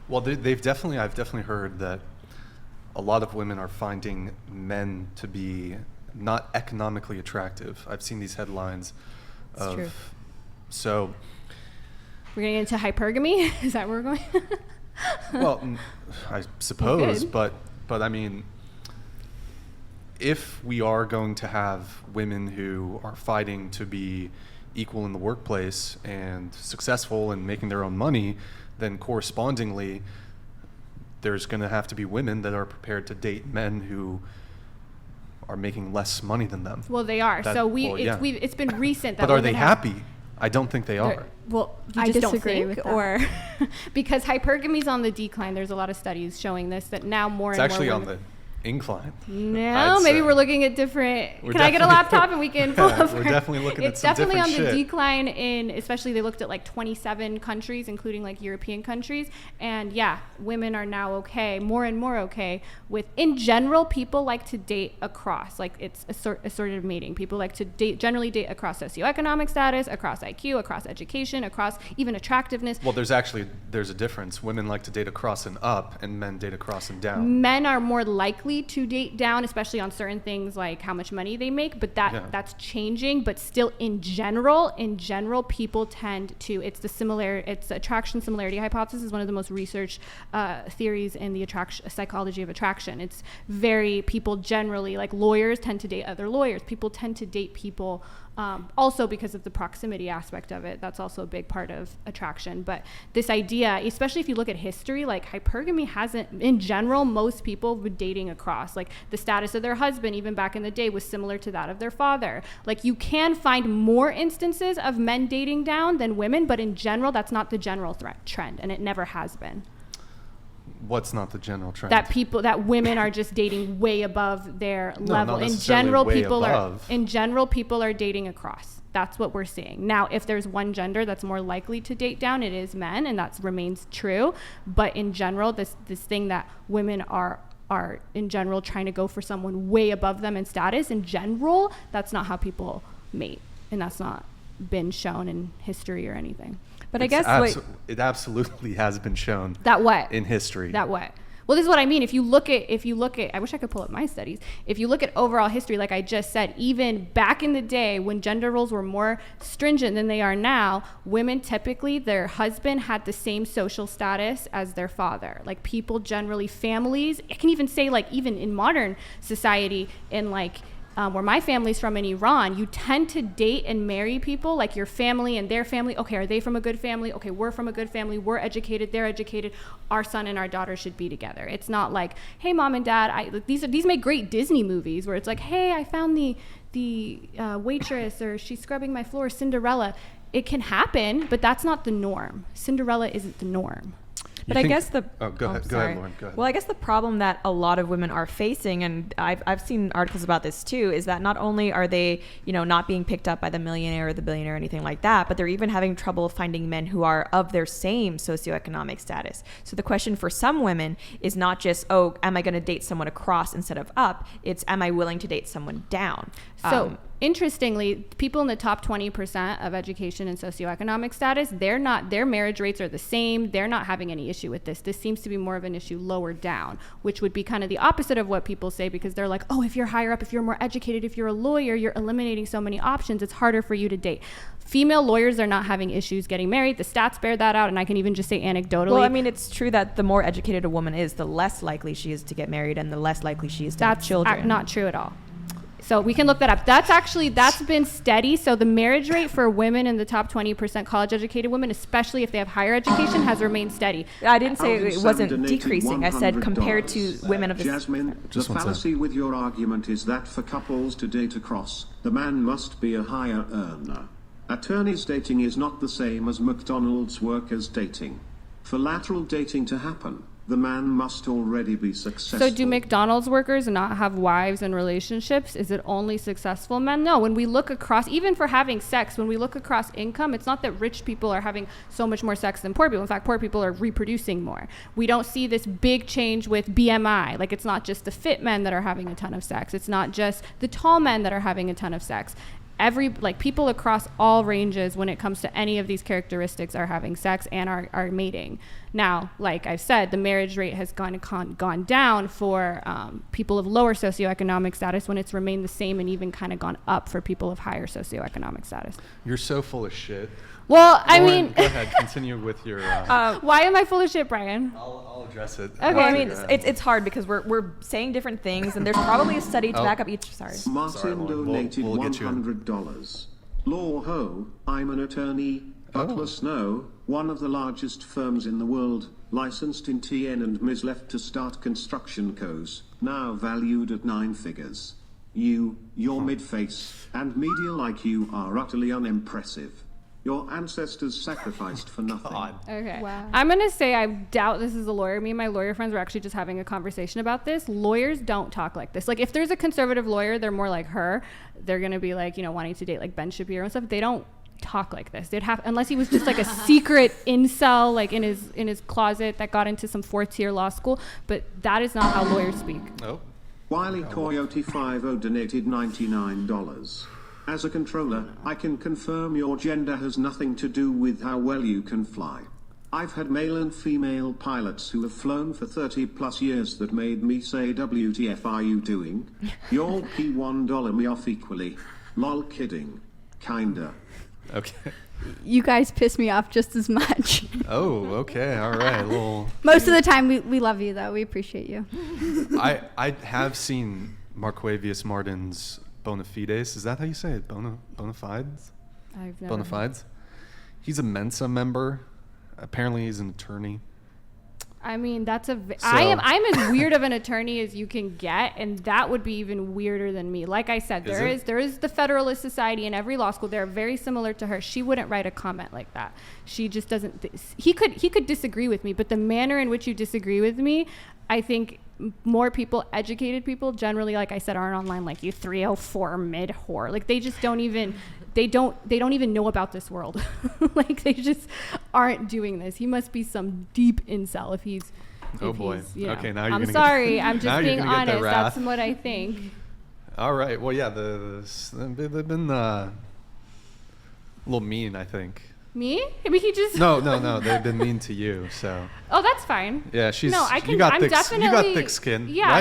Well, I've definitely heard that a lot of women are finding men to be not economically attractive. I've seen these headlines It's true. So we're getting into hypergamy. Is that where we're going? well, I suppose, but I mean, if we are going to have women who are fighting to be equal in the workplace and successful and making their own money, then correspondingly, there's going to have to be women that are prepared to date men who are making less money than them. Well, they are. It's been recent that. But are they happy? I don't think they are. Well, I just disagree don't with think, that. or because hypergamy is on the decline. There's a lot of studies showing this, that now more It's and more actually on women, the incline. No, maybe we're looking at different. Can I get a laptop and we can pull up? We're definitely looking at some It's definitely different on the shit. decline especially they looked at like 27 countries, including like European countries. And yeah, women are now more and more okay with, in general, people like to date across, like it's assortative mating. People like to generally date across socioeconomic status, across IQ, across education, across even attractiveness. Well, there's a difference. Women like to date across and up, and men date across and down. Men are more likely to date down, especially on certain things like how much money they make, but that's changing. But still, in general, people tend to, it's the attraction similarity hypothesis is one of the most researched theories in the psychology of attraction. It's people generally, like lawyers tend to date other lawyers. People tend to date people also because of the proximity aspect of it. That's also a big part of attraction. But this idea, especially if you look at history, like hypergamy hasn't, in general, most people were dating across. Like the status of their husband, even back in the day, was similar to that of their father. Like you can find more instances of men dating down than women, but in general, that's not the general trend, and it never has been. What's not the general trend? That women are just dating way above their level. Not In necessarily general, people are dating across. That's what we're seeing. Now, if there's one gender that's more likely to date down, it is men, and that remains true. But in general, this thing that women are in general trying to go for someone way above them in status, in general, that's not how people mate, and that's not been shown in history or anything. But I guess it absolutely has been shown that what in history. That what? Well, this is what I mean. If you look at, I wish I could pull up my studies. If you look at overall history, like I just said, even back in the day when gender roles were more stringent than they are now, women typically, their husband had the same social status as their father. Like people generally, families, I can even say like even in modern society, in like, where my family's from in Iran, you tend to date and marry people like your family and their family. Okay, are they from a good family? Okay, we're from a good family. We're educated. They're educated. Our son and our daughter should be together. It's not like, hey, mom and dad. These make great Disney movies where it's like, hey, I found the waitress, or she's scrubbing my floor, Cinderella. It can happen, but that's not the norm. Cinderella isn't the norm. But I guess go ahead, Lauren. Go ahead. Well, I guess the problem that a lot of women are facing, and I've seen articles about this too, is that not only are they, not being picked up by the millionaire or the billionaire or anything like that, but they're even having trouble finding men who are of their same socioeconomic status. So the question for some women is not just, oh, am I going to date someone across instead of up? It's, am I willing to date someone down? So interestingly, people in the top 20% of education and socioeconomic status, their marriage rates are the same. They're not having any issue with this. This seems to be more of an issue lower down, which would be kind of the opposite of what people say, because they're like, oh, if you're higher up, if you're more educated, if you're a lawyer, you're eliminating so many options. It's harder for you to date. Female lawyers are not having issues getting married. The stats bear that out, and I can even just say anecdotally. Well, I mean, it's true that the more educated a woman is, the less likely she is to get married and the less likely she is to have children. That's not true at all. So we can look that up. That's been steady. So the marriage rate for women in the top 20% college educated women, especially if they have higher education, has remained steady. I didn't say it wasn't decreasing. I said compared to women of this. Jasmine, the fallacy with your argument is that for couples to date across, the man must be a higher earner. Attorneys dating is not the same as McDonald's workers dating. For lateral dating to happen, the man must already be successful. So do McDonald's workers not have wives and relationships? Is it only successful men? No. When we look across, even for having sex, when we look across income, it's not that rich people are having so much more sex than poor people. In fact, poor people are reproducing more. We don't see this big change with BMI. Like, it's not just the fit men that are having a ton of sex. It's not just the tall men that are having a ton of sex. people across all ranges when it comes to any of these characteristics are having sex and are mating. Now, like I've said, the marriage rate has gone down for people of lower socioeconomic status when it's remained the same, and even kind of gone up for people of higher socioeconomic status. You're so full of shit. Well, I Lauren, mean, go ahead, continue with your. why am I full of shit, Brian? I'll address it. Okay. Well, I mean, it's hard because we're saying different things, and there's probably a study to back up each. Sorry. Martin Lauren, donated we'll get you in. $100. Law Ho, I'm an attorney. Butler Snow, one of the largest firms in the world, licensed in TN and Ms. left to start construction co's, now valued at 9 figures. Your mid-face, and medial IQ are utterly unimpressive. Your ancestors sacrificed for nothing. God. Okay. Wow. I'm going to say I doubt this is a lawyer. Me and my lawyer friends were actually just having a conversation about this. Lawyers don't talk like this. Like, if there's a conservative lawyer, they're more like her. They're going to be like, wanting to date like Ben Shapiro and stuff. They don't talk like this. They'd have, unless he was just like a secret incel, like in his closet that got into some 4th-tier law school. But that is not how lawyers speak. Oh. Wiley Coyote 50 donated $99. As a controller, I can confirm your gender has nothing to do with how well you can fly. I've had male and female pilots who have flown for 30 plus years that made me say, WTF are you doing? You'll P$1 me off equally. Lol, kidding. Kinda. Okay. You guys piss me off just as much. Oh, okay. All right. Well, Most of the time, we love you, though. We appreciate you. I have seen Marquavius Martin's bona fides. Is that how you say it? Bona fides? I've never Bona fides? He's a Mensa member. Apparently, he's an attorney. I mean, I'm as weird of an attorney as you can get, and that would be even weirder than me. Like I said, there is the Federalist Society in every law school. They're very similar to her. She wouldn't write a comment like that. She just doesn't. He could disagree with me, but the manner in which you disagree with me, I think more people, educated people, generally, like I said, aren't online like you 304 mid whore. Like they just don't even. They don't even know about this world. Like they just aren't doing this. He must be some deep incel if he's. Oh boy. Okay, now you're I'm gonna sorry. get, I'm just being gonna get honest. the That's wrath. what I think. All right. Well, yeah, they've been a little mean, I think. Me? I mean, he just. No. They've been mean to you. So. Oh, that's fine. Yeah, she's. No, I can. You got I'm thick, definitely. you got thick skin. Yeah. Right?